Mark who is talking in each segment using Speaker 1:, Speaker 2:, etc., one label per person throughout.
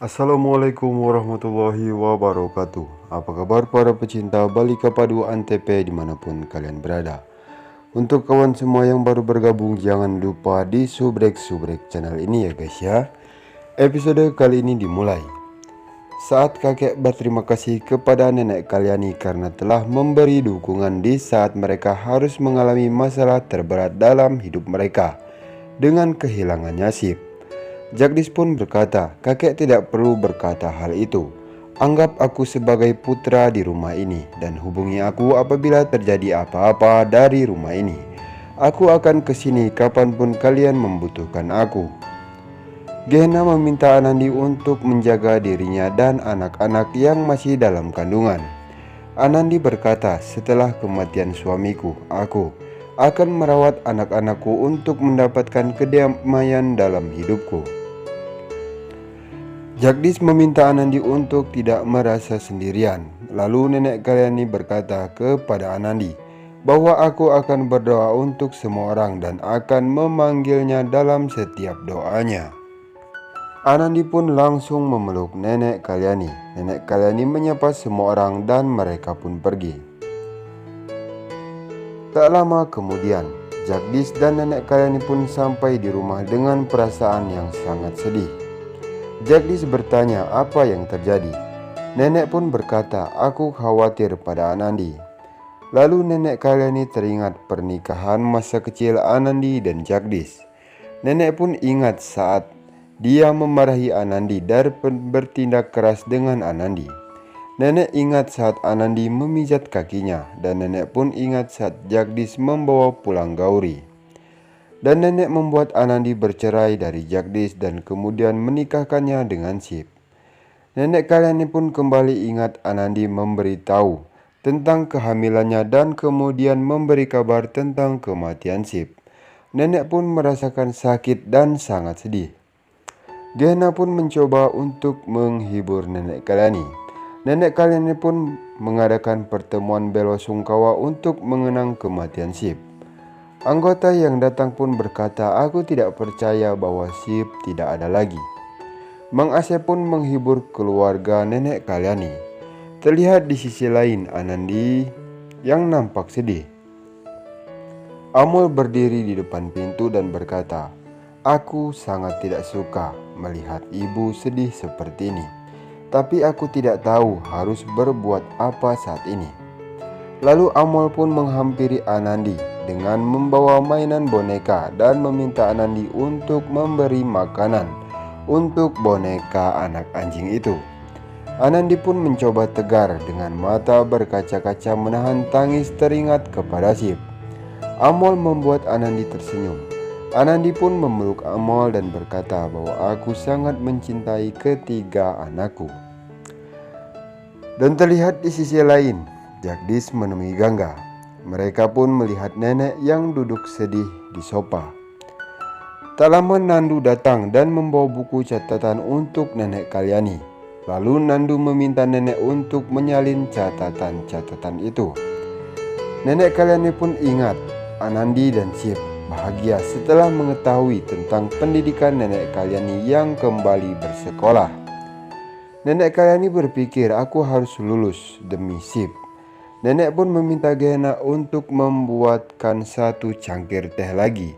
Speaker 1: Assalamualaikum warahmatullahi wabarakatuh. Apa kabar para pecinta Balika Padu Antp dimanapun kalian berada. Untuk kawan semua yang baru bergabung, jangan lupa di subrek channel ini ya guys ya. Episode kali ini dimulai saat kakek berterima kasih kepada nenek Kalyani karena telah memberi dukungan di saat mereka harus mengalami masalah terberat dalam hidup mereka dengan kehilangan Yasip. Jagdis pun berkata, kakek tidak perlu berkata hal itu. Anggap aku sebagai putra di rumah ini dan hubungi aku apabila terjadi apa-apa dari rumah ini. Aku akan kesini kapanpun kalian membutuhkan aku. Gehna meminta Anandi untuk menjaga dirinya dan anak-anak yang masih dalam kandungan. Anandi berkata, setelah kematian suamiku, aku akan merawat anak-anakku untuk mendapatkan kedamaian dalam hidupku. Jagdis meminta Anandi untuk tidak merasa sendirian. Lalu nenek Kalyani berkata kepada Anandi bahwa aku akan berdoa untuk semua orang dan akan memanggilnya dalam setiap doanya. Anandi pun langsung memeluk nenek Kalyani. Nenek Kalyani menyapa semua orang dan mereka pun pergi. Tak lama kemudian, Jagdis dan nenek Kalyani pun sampai di rumah dengan perasaan yang sangat sedih. Jagdis bertanya apa yang terjadi. Nenek pun berkata, aku khawatir pada Anandi. Lalu nenek Kalyani teringat pernikahan masa kecil Anandi dan Jagdis. Nenek pun ingat saat dia memarahi Anandi dan bertindak keras dengan Anandi. Nenek ingat saat Anandi memijat kakinya, dan nenek pun ingat saat Jagdis membawa pulang Gauri. Dan nenek membuat Anandi bercerai dari Jagdis dan kemudian menikahkannya dengan Sip. Nenek Kalyani pun kembali ingat Anandi memberitahu tentang kehamilannya dan kemudian memberi kabar tentang kematian Sip. Nenek pun merasakan sakit dan sangat sedih. Gehna pun mencoba untuk menghibur nenek Kalyani. Nenek Kalyani pun mengadakan pertemuan bela sungkawa untuk mengenang kematian Sip. Anggota yang datang pun berkata, aku tidak percaya bahwa Sip tidak ada lagi. Mang Asep pun menghibur keluarga nenek Kalyani. Terlihat di sisi lain Anandi yang nampak sedih. Amul berdiri di depan pintu dan berkata, aku sangat tidak suka melihat ibu sedih seperti ini. Tapi aku tidak tahu harus berbuat apa saat ini. Lalu Amul pun menghampiri Anandi dengan membawa mainan boneka dan meminta Anandi untuk memberi makanan untuk boneka anak anjing itu. Anandi pun mencoba tegar dengan mata berkaca-kaca menahan tangis teringat kepada Sip. Amol membuat Anandi tersenyum. Anandi pun memeluk Amol dan berkata bahwa aku sangat mencintai ketiga anakku. Dan terlihat di sisi lain, Jagdis menemui Gangga. Mereka pun melihat nenek yang duduk sedih di sofa. Tak lama Nandu datang dan membawa buku catatan untuk nenek Kalyani. Lalu Nandu meminta nenek untuk menyalin catatan-catatan itu. Nenek Kalyani pun ingat Anandi dan Sip bahagia setelah mengetahui tentang pendidikan nenek Kalyani yang kembali bersekolah. Nenek Kalyani berpikir, aku harus lulus demi Sip. Nenek pun meminta Gehna untuk membuatkan satu cangkir teh lagi.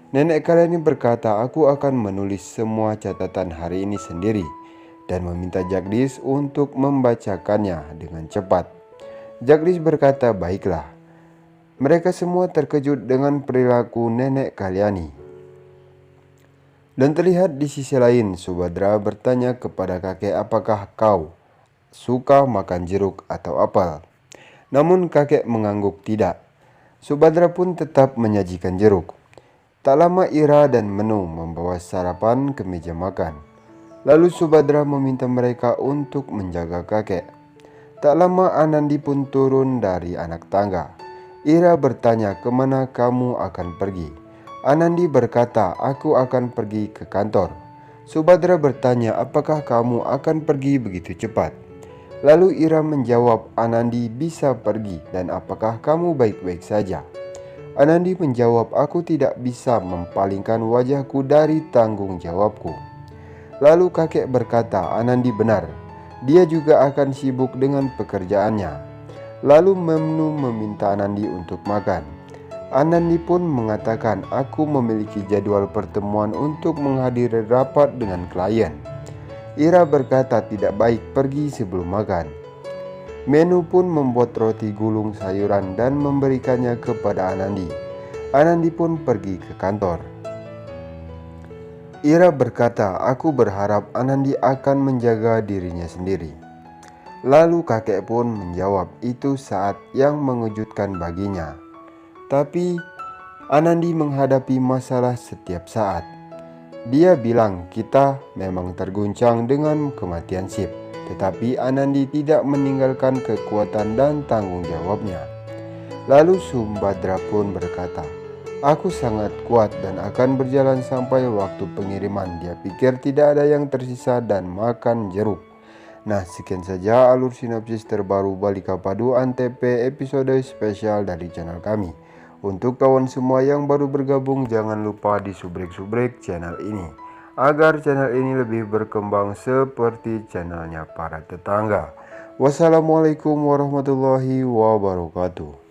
Speaker 1: Nenek Kalyani berkata, aku akan menulis semua catatan hari ini sendiri dan meminta Jagdis untuk membacakannya dengan cepat. Jagdis berkata, baiklah. Mereka semua terkejut dengan perilaku nenek Kalyani. Dan terlihat di sisi lain, Subadra bertanya kepada kakek, apakah kau suka makan jeruk atau apel? Namun kakek mengangguk tidak. Subadra pun tetap menyajikan jeruk. Tak lama Ira dan Menu membawa sarapan ke meja makan. Lalu Subadra meminta mereka untuk menjaga kakek. Tak lama Anandi pun turun dari anak tangga. Ira bertanya, kemana kamu akan pergi? Anandi berkata, aku akan pergi ke kantor. Subadra bertanya, apakah kamu akan pergi begitu cepat? Lalu Ira menjawab, Anandi bisa pergi dan apakah kamu baik-baik saja? Anandi menjawab, aku tidak bisa mempalingkan wajahku dari tanggung jawabku. Lalu kakek berkata, Anandi benar, dia juga akan sibuk dengan pekerjaannya. Lalu Memnu meminta Anandi untuk makan. Anandi pun mengatakan, aku memiliki jadwal pertemuan untuk menghadiri rapat dengan klien. Ira berkata tidak baik pergi sebelum makan. Menu pun membuat roti gulung sayuran dan memberikannya kepada Anandi. Anandi pun pergi ke kantor. Ira berkata, aku berharap Anandi akan menjaga dirinya sendiri. Lalu kakek pun menjawab, itu saat yang mengejutkan baginya. Tapi Anandi menghadapi masalah setiap saat. Dia bilang kita memang terguncang dengan kematian Sip, tetapi Anandi tidak meninggalkan kekuatan dan tanggung jawabnya. Lalu Sumbadra pun berkata, aku sangat kuat dan akan berjalan sampai waktu pengiriman. Dia pikir tidak ada yang tersisa dan makan jeruk. Nah, sekian saja alur sinopsis terbaru Balika Padu Antep episode spesial dari channel kami. Untuk kawan semua yang baru bergabung, jangan lupa disubrek-subrek channel ini agar channel ini lebih berkembang seperti channelnya para tetangga. Wassalamualaikum warahmatullahi wabarakatuh.